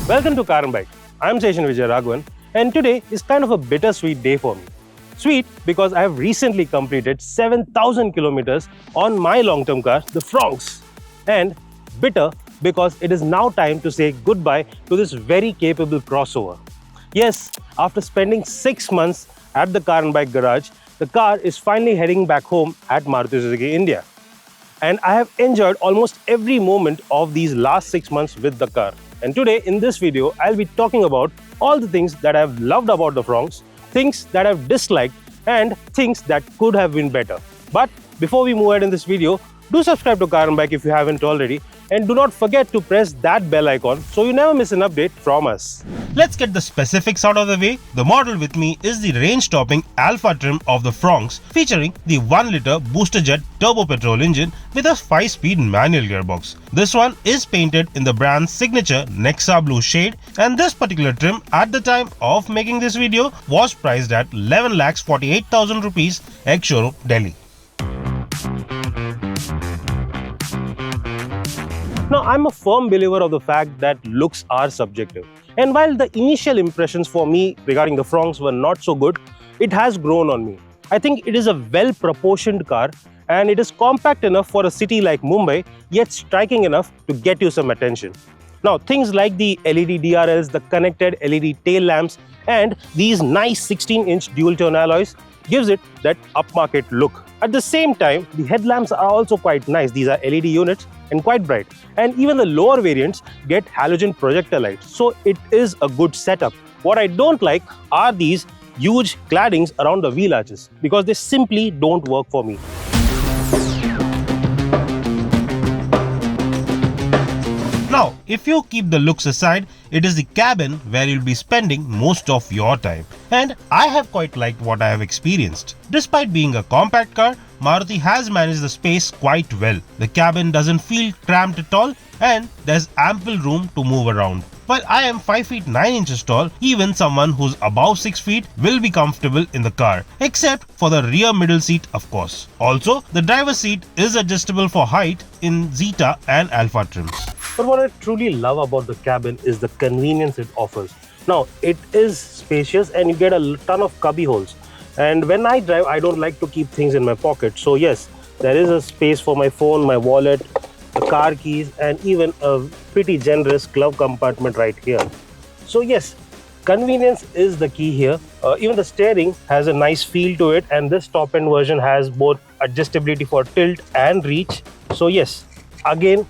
Welcome to Car and Bike. I'm Seshan and today is kind of a bittersweet day for me. Sweet because I have recently completed 7,000 kilometers on my long-term car, the Fronx. And bitter because it is now time to say goodbye to this very capable crossover. Yes, after spending 6 months at the Car and Bike garage, the car is finally heading back home at Maruti Suzuki India. And I have enjoyed almost every moment of these last 6 months with the car. And today in this video, I'll be talking about all the things that I've loved about the Fronx, things that I've disliked, and things that could have been better. But before we move ahead in this video, do subscribe to Car and Bike if you haven't already, and do not forget to press that bell icon so you never miss an update from us. Let's get the specifics out of the way. The model with me is the range-topping Alpha trim of the Fronx, featuring the 1-liter booster jet turbo petrol engine with a 5-speed manual gearbox. This one is painted in the brand's signature Nexa blue shade, and this particular trim at the time of making this video was priced at 11,48,000 rupees ex-showroom Delhi. Now, I'm a firm believer of the fact that looks are subjective. And while the initial impressions for me regarding the Fronx were not so good, it has grown on me. I think it is a well-proportioned car and it is compact enough for a city like Mumbai, yet striking enough to get you some attention. Now, things like the LED DRLs, the connected LED tail lamps, and these nice 16-inch dual-tone alloys gives it that upmarket look. At the same time, the headlamps are also quite nice. These are LED units and quite bright. And even the lower variants get halogen projector lights. So it is a good setup. What I don't like are these huge claddings around the wheel arches because they simply don't work for me. Now, if you keep the looks aside, it is the cabin where you'll be spending most of your time. And I have quite liked what I have experienced. Despite being a compact car, Maruti has managed the space quite well. The cabin doesn't feel cramped at all, and there's ample room to move around. While I am 5 feet 9 inches tall, even someone who's above 6 feet will be comfortable in the car, except for the rear middle seat, of course. Also, the driver's seat is adjustable for height in Zeta and Alpha trims. But what I truly love about the cabin is the convenience it offers. Now, it is spacious and you get a ton of cubby holes. And when I drive, I don't like to keep things in my pocket. So yes, there is a space for my phone, my wallet, the car keys, and even a pretty generous glove compartment right here. So yes, convenience is the key here. Even the steering has a nice feel to it, and this top-end version has both adjustability for tilt and reach. So yes, again,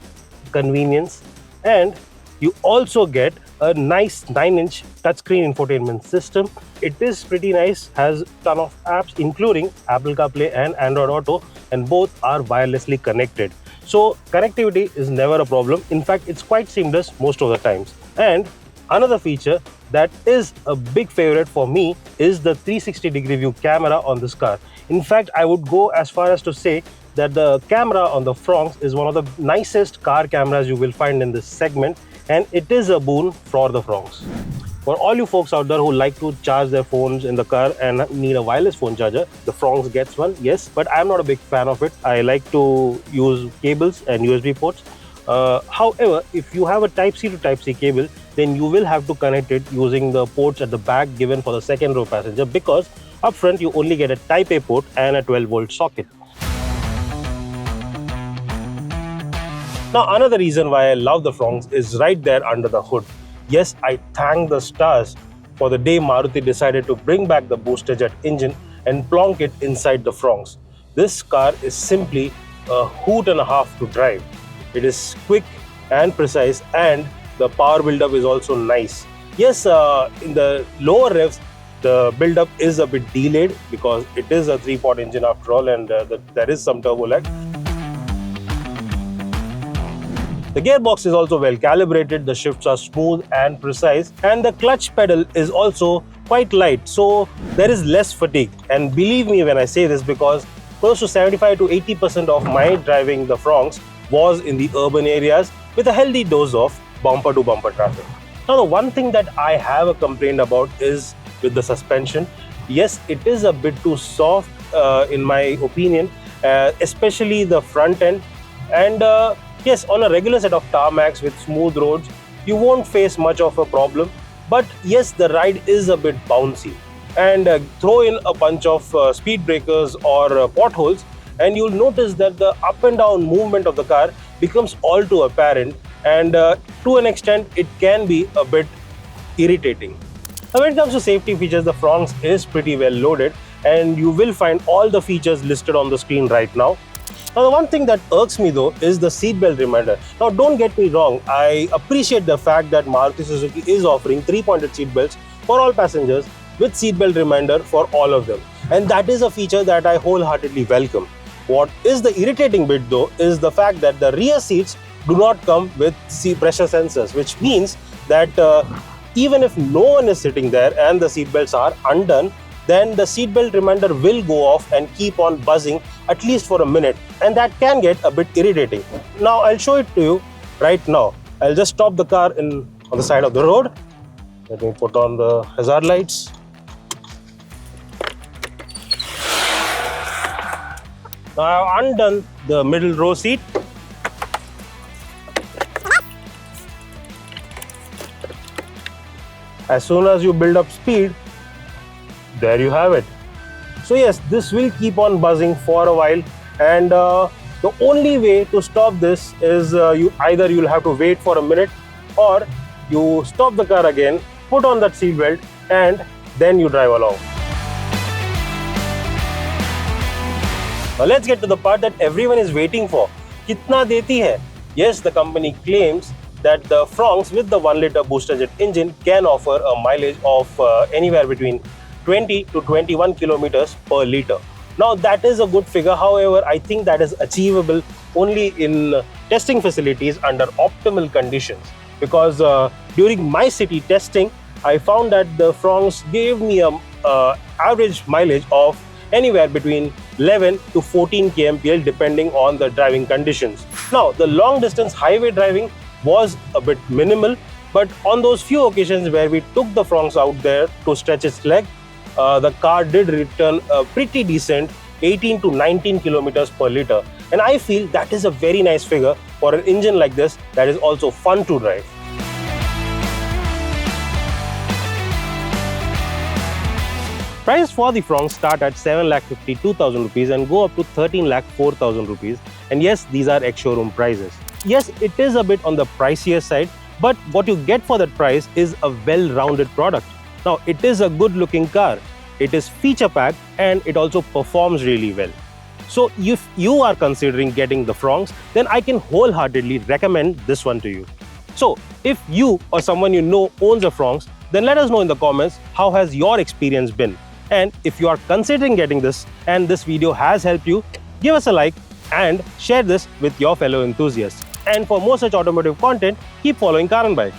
convenience. And you also get a nice 9-inch touchscreen infotainment system. It is pretty nice, has a ton of apps including Apple CarPlay and Android Auto, and both are wirelessly connected. So connectivity is never a problem. In fact, it's quite seamless most of the times. And another feature that is a big favorite for me is the 360-degree view camera on this car. In fact, I would go as far as to say that the camera on the Fronx is one of the nicest car cameras you will find in this segment, and it is a boon for the Fronx. For all you folks out there who like to charge their phones in the car and need a wireless phone charger, the Fronx gets one, yes, but I'm not a big fan of it. I like to use cables and USB ports. However, if you have a Type-C to Type-C cable, then you will have to connect it using the ports at the back given for the second row passenger, because up front you only get a Type-A port and a 12-volt socket. Now, another reason why I love the Fronx is right there under the hood. Yes, I thank the stars for the day Maruti decided to bring back the booster jet engine and plonk it inside the Fronx. This car is simply a hoot and a half to drive. It is quick and precise, and the power buildup is also nice. Yes, in the lower revs, the buildup is a bit delayed because it is a 3-pot engine after all, and there is some turbo lag. The gearbox is also well calibrated, the shifts are smooth and precise, and the clutch pedal is also quite light, so there is less fatigue. And believe me when I say this, because close to 75 to 80% of my driving the Fronx was in the urban areas with a healthy dose of bumper-to-bumper traffic. Now, the one thing that I have a complaint about is with the suspension. yes, it is a bit too soft in my opinion, especially the front end. And yes, on a regular set of tarmacs with smooth roads, you won't face much of a problem. But yes, the ride is a bit bouncy. And throw in a bunch of speed breakers or potholes, and you'll notice that the up and down movement of the car becomes all too apparent. And to an extent, it can be a bit irritating. Now, when it comes to safety features, the Fronx is pretty well loaded, and you will find all the features listed on the screen right now. Now, the one thing that irks me though is the seatbelt reminder. Now, don't get me wrong, I appreciate the fact that Maruti Suzuki is offering 3-pointed seatbelts for all passengers with seatbelt reminder for all of them. And that is a feature that I wholeheartedly welcome. What is the irritating bit though is the fact that the rear seats do not come with seat pressure sensors, which means that even if no one is sitting there and the seatbelts are undone, then the seatbelt reminder will go off and keep on buzzing at least for a minute, and that can get a bit irritating. Now I'll show it to you right now. I'll just stop the car on the side of the road. Let me put on the hazard lights. Now I've undone the middle row seat. As soon as you build up speed, there you have it. So yes, this will keep on buzzing for a while, and the only way to stop this is you'll have to wait for a minute, or you stop the car again, put on that seat belt, and then you drive along. Now let's get to the part that everyone is waiting for. Kitna deti hai? Yes, the company claims that the Fronx with the 1-liter booster jet engine can offer a mileage of anywhere between 20 to 21 kilometers per liter. Now that is a good figure. However, I think that is achievable only in testing facilities under optimal conditions, because during my city testing, I found that the Fronx gave me a average mileage of anywhere between 11 to 14 kmpl depending on the driving conditions. Now the long distance highway driving was a bit minimal, but on those few occasions where we took the Fronx out there to stretch its leg, the car did return a pretty decent 18 to 19 kilometers per liter. And I feel that is a very nice figure for an engine like this that is also fun to drive. Prices for the Fronx start at 7,52,000 rupees and go up to 13,04,000 rupees. And yes, these are ex-showroom prices. Yes, it is a bit on the pricier side, but what you get for that price is a well-rounded product. Now, it is a good-looking car, it is feature-packed, and it also performs really well. So, if you are considering getting the Fronx, then I can wholeheartedly recommend this one to you. So, if you or someone you know owns a Fronx, then let us know in the comments how has your experience been. And if you are considering getting this and this video has helped you, give us a like and share this with your fellow enthusiasts. And for more such automotive content, keep following Car and Bike.